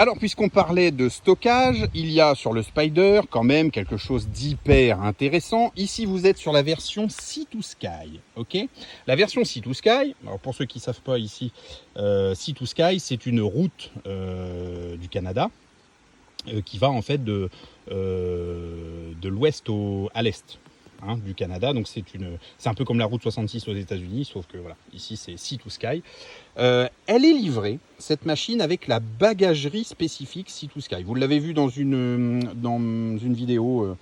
Alors, puisqu'on parlait de stockage, il y a sur le Spyder quand même quelque chose d'hyper intéressant. Ici, vous êtes sur la version Sea2Sky, ok? La version Sea2Sky, alors pour ceux qui ne savent pas ici, Sea2Sky, c'est une route du Canada qui va en fait de l'ouest à l'est. Du Canada, donc c'est un peu comme la route 66 aux États-Unis, sauf que voilà, ici c'est Sea2Sky. Elle est livrée, cette machine, avec la bagagerie spécifique Sea2Sky. Vous l'avez vu dans une vidéo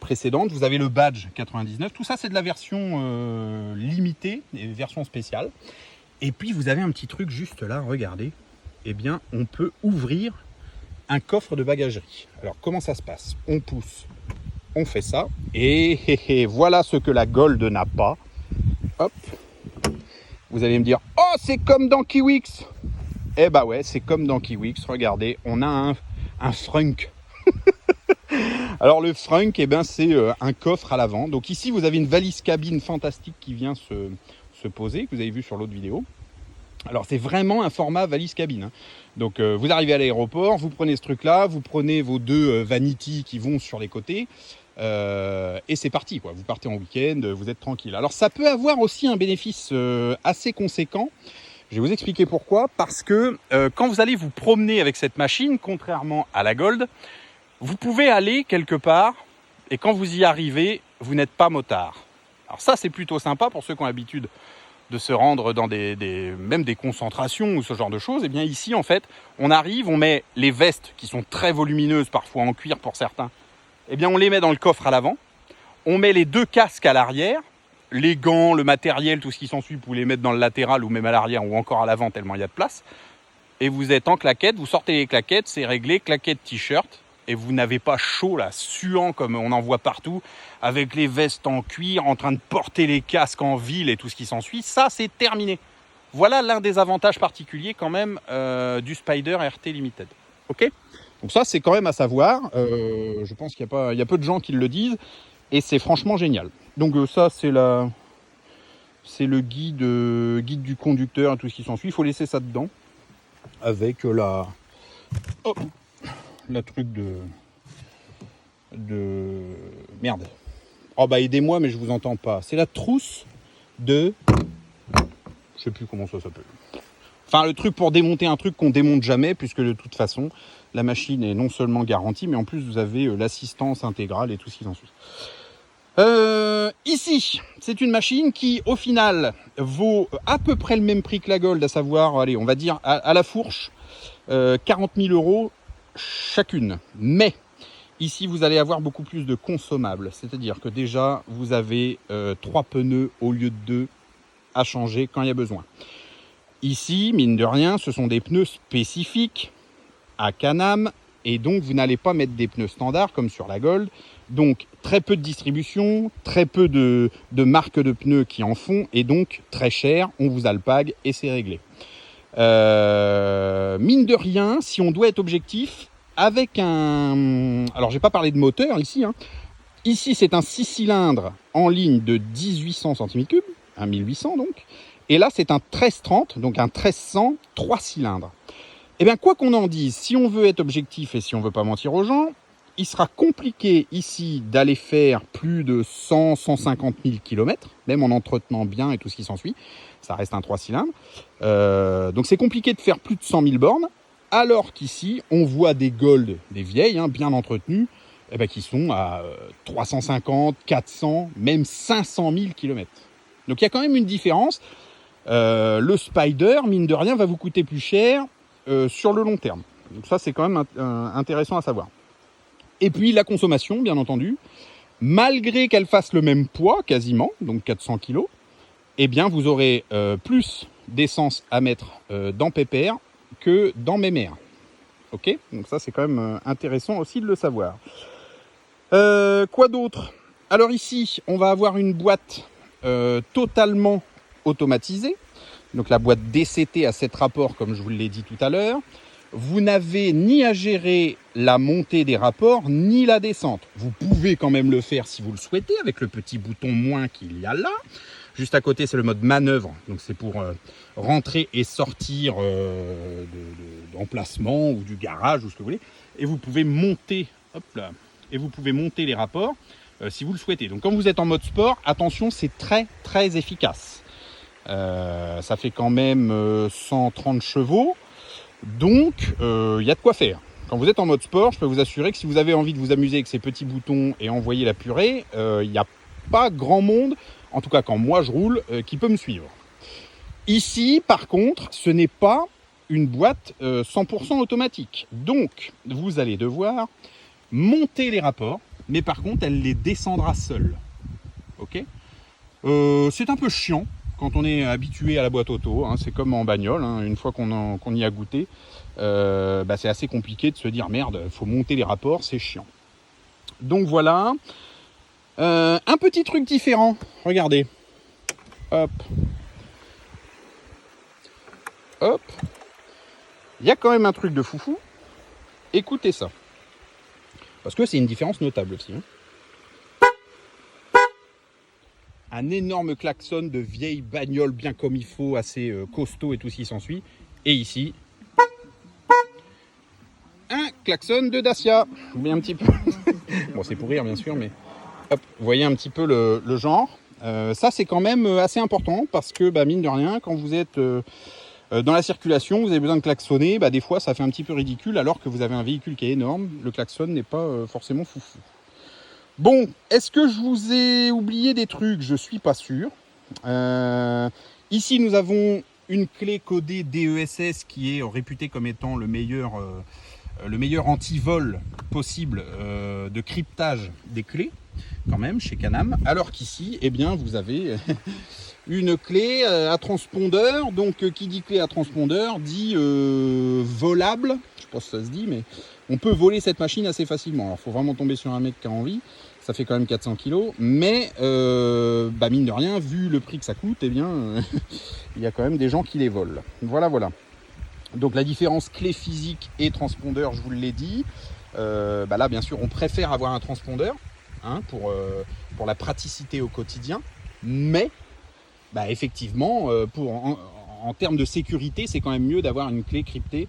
précédente, vous avez le badge 99, tout ça c'est de la version limitée, version spéciale. Et puis vous avez un petit truc juste là, regardez, eh bien on peut ouvrir un coffre de bagagerie. Alors comment ça se passe? On pousse. On fait ça, et voilà ce que la Gold n'a pas. Hop. Vous allez me dire, oh, c'est comme dans Kiwix. Eh bah ouais, c'est comme dans Kiwix. Regardez, on a un frunk. Alors le frunk, eh ben, c'est un coffre à l'avant. Donc ici, vous avez une valise cabine fantastique qui vient se poser, que vous avez vu sur l'autre vidéo. Alors c'est vraiment un format valise cabine. Donc vous arrivez à l'aéroport, vous prenez ce truc-là, vous prenez vos deux Vanity qui vont sur les côtés. Et c'est parti, quoi. Vous partez en week-end, vous êtes tranquille. Alors ça peut avoir aussi un bénéfice assez conséquent. Je vais vous expliquer pourquoi. Parce que quand vous allez vous promener avec cette machine, contrairement à la Gold, vous pouvez aller quelque part et quand vous y arrivez, vous n'êtes pas motard. Alors ça, c'est plutôt sympa pour ceux qui ont l'habitude de se rendre dans même des concentrations ou ce genre de choses. Et bien ici, en fait, on arrive, on met les vestes qui sont très volumineuses, parfois en cuir pour certains. Eh bien, on les met dans le coffre à l'avant. On met les deux casques à l'arrière. Les gants, le matériel, tout ce qui s'ensuit, vous pouvez les mettre dans le latéral ou même à l'arrière ou encore à l'avant tellement il y a de place. Et vous êtes en claquette, vous sortez les claquettes, c'est réglé, claquette t-shirt. Et vous n'avez pas chaud là, suant comme on en voit partout, avec les vestes en cuir, en train de porter les casques en ville et tout ce qui s'ensuit. Ça, c'est terminé. Voilà l'un des avantages particuliers quand même du Spyder RT Limited. Ok ? Donc ça, c'est quand même à savoir. Je pense qu'il y a peu de gens qui le disent. Et c'est franchement génial. Donc ça, c'est le guide du conducteur et tout ce qui s'ensuit. Il faut laisser ça dedans. Avec la truc de... Merde. Oh bah aidez-moi, mais je vous entends pas. C'est la trousse de... Je sais plus comment ça s'appelle. Enfin, le truc pour démonter un truc qu'on démonte jamais, puisque de toute façon... La machine est non seulement garantie, mais en plus vous avez l'assistance intégrale et tout ce qui s'en suit. Ici, c'est une machine qui, au final, vaut à peu près le même prix que la Gold, à savoir, allez, on va dire à la fourche, 40 000 € chacune. Mais ici, vous allez avoir beaucoup plus de consommables. C'est-à-dire que déjà, vous avez 3 pneus au lieu de 2 à changer quand il y a besoin. Ici, mine de rien, ce sont des pneus spécifiques à Can-Am, et donc vous n'allez pas mettre des pneus standards comme sur la Gold. Donc très peu de distribution, très peu de marques de pneus qui en font, et donc très cher, on vous alpague et c'est réglé. Mine de rien, si on doit être objectif, avec un... Alors j'ai pas parlé de moteur ici, Ici c'est un 6 cylindres en ligne de 1800 cm3, un 1800 donc, et là c'est un 1330, donc un 1300 3 cylindres. Eh bien, quoi qu'on en dise, si on veut être objectif et si on ne veut pas mentir aux gens, il sera compliqué ici d'aller faire plus de 100-150 000 km, même en entretenant bien et tout ce qui s'ensuit. Ça reste un 3 cylindres. Donc c'est compliqué de faire plus de 100 000 bornes, alors qu'ici, on voit des Gold, des vieilles, bien entretenues, qui sont à 350, 400, même 500 000 km. Donc il y a quand même une différence. Le Spyder, mine de rien, va vous coûter plus cher sur le long terme. Donc ça, c'est quand même intéressant à savoir. Et puis la consommation, bien entendu, malgré qu'elle fasse le même poids, quasiment, donc 400 kg, eh bien vous aurez plus d'essence à mettre dans PPR que dans Mémère. Ok ? Donc ça, c'est quand même intéressant aussi de le savoir. Quoi d'autre ? Alors ici, on va avoir une boîte totalement automatisée. Donc la boîte DCT à 7 rapports, comme je vous l'ai dit tout à l'heure. Vous n'avez ni à gérer la montée des rapports, ni la descente. Vous pouvez quand même le faire si vous le souhaitez, avec le petit bouton moins qu'il y a là. Juste à côté, c'est le mode manœuvre. Donc c'est pour rentrer et sortir d'emplacement ou du garage ou ce que vous voulez. Et vous pouvez monter, hop là, et vous pouvez monter les rapports si vous le souhaitez. Donc quand vous êtes en mode sport, attention, c'est très très efficace. Ça fait quand même 130 chevaux. Donc il y a de quoi faire. Quand vous êtes en mode sport, je peux vous assurer que si vous avez envie de vous amuser avec ces petits boutons et envoyer la purée, il n'y a pas grand monde, en tout cas quand moi je roule, qui peut me suivre. Ici, par contre, ce n'est pas une boîte 100% automatique. Donc, vous allez devoir monter les rapports, mais par contre, elle les descendra seule. Ok ? C'est un peu chiant quand on est habitué à la boîte auto, hein, c'est comme en bagnole, hein, une fois qu'on y a goûté, c'est assez compliqué de se dire merde, il faut monter les rapports, c'est chiant. Donc voilà, un petit truc différent, regardez, hop, hop, il y a quand même un truc de foufou, écoutez ça, parce que c'est une différence notable aussi. Hein. Un énorme klaxon de vieille bagnole bien comme il faut, assez costaud et tout ce qui s'ensuit. Et ici, un klaxon de Dacia. Vous voyez un petit peu. Bon, c'est pour rire bien sûr, mais hop, vous voyez un petit peu le genre. Ça, c'est quand même assez important parce que, mine de rien, quand vous êtes dans la circulation, vous avez besoin de klaxonner. Des fois, ça fait un petit peu ridicule alors que vous avez un véhicule qui est énorme. Le klaxon n'est pas forcément foufou. Bon, est-ce que je vous ai oublié des trucs? Je suis pas sûr. Ici, nous avons une clé codée DESS qui est réputée comme étant le meilleur anti-vol possible de cryptage des clés, quand même, chez Canam. Alors qu'ici, eh bien, vous avez une clé à transpondeur. Donc, qui dit clé à transpondeur dit volable. Je sais pas si ça se dit, mais on peut voler cette machine assez facilement. Alors, il faut vraiment tomber sur un mec qui a envie. Ça fait quand même 400 kg, mais mine de rien, vu le prix que ça coûte, eh bien, il y a quand même des gens qui les volent. Voilà, voilà. Donc la différence clé physique et transpondeur, je vous l'ai dit. Là, bien sûr, on préfère avoir un transpondeur pour la praticité au quotidien, mais effectivement, en termes de sécurité, c'est quand même mieux d'avoir une clé cryptée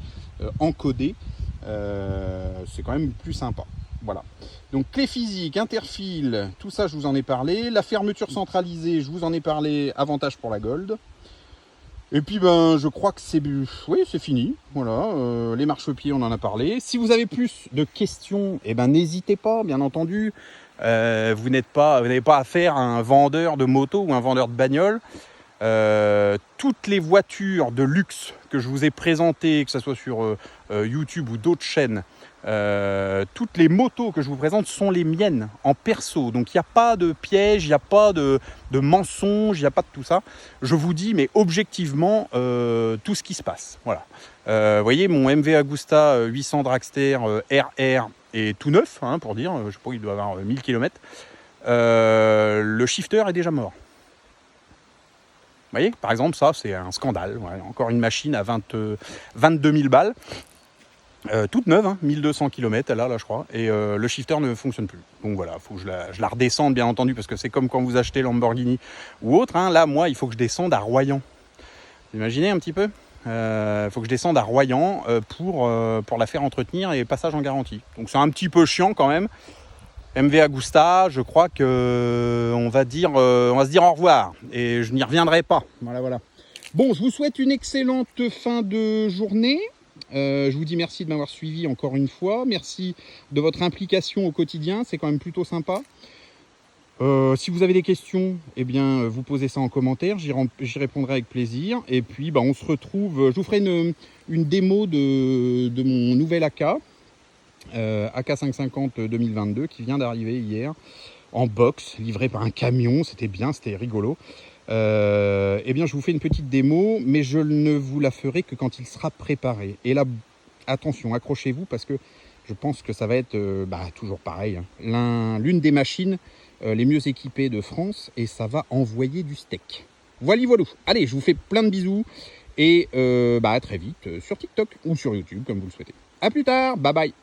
encodée. C'est quand même plus sympa. Voilà. Donc clé physique, interfile, tout ça je vous en ai parlé. La fermeture centralisée, je vous en ai parlé, avantage pour la Gold. Et puis je crois que c'est fini. Voilà, les marchepieds on en a parlé. Si vous avez plus de questions, n'hésitez pas, bien entendu. Vous n'avez pas affaire à un vendeur de moto ou un vendeur de bagnole. Toutes les voitures de luxe que je vous ai présentées, que ce soit sur YouTube ou d'autres chaînes, toutes les motos que je vous présente sont les miennes en perso. Donc il n'y a pas de piège, il n'y a pas de mensonge, il n'y a pas de tout ça. Je vous dis, mais objectivement, tout ce qui se passe. Voilà. Vous voyez, mon MV Agusta 800 Dragster RR est tout neuf, pour dire, je sais pas, il doit avoir 1000 km. Le shifter est déjà mort. Vous voyez, par exemple, ça, c'est un scandale. Ouais, encore une machine à 22 000 balles. Toute neuve, 1200 km, elle a là, je crois. Et le shifter ne fonctionne plus. Donc voilà, il faut que je la redescende, bien entendu, parce que c'est comme quand vous achetez Lamborghini ou autre. Là, moi, il faut que je descende à Royan. Vous imaginez un petit peu ? Il faut que je descende à Royan pour la faire entretenir et passage en garantie. Donc c'est un petit peu chiant quand même. MV Agusta, je crois qu'on va se dire au revoir et je n'y reviendrai pas. Voilà. Bon, je vous souhaite une excellente fin de journée. Je vous dis merci de m'avoir suivi encore une fois. Merci de votre implication au quotidien, c'est quand même plutôt sympa. Si vous avez des questions, vous posez ça en commentaire, j'y répondrai avec plaisir. Et puis on se retrouve, je vous ferai une démo de mon nouvel AK. AK550 2022 qui vient d'arriver hier en box, livré par un camion, c'était rigolo. Je vous fais une petite démo, mais je ne vous la ferai que quand il sera préparé. Et là, attention, accrochez-vous parce que je pense que ça va être toujours pareil. L'une des machines les mieux équipées de France et ça va envoyer du steak. Voilà. Allez, je vous fais plein de bisous et à très vite sur TikTok ou sur YouTube comme vous le souhaitez. À plus tard, bye bye.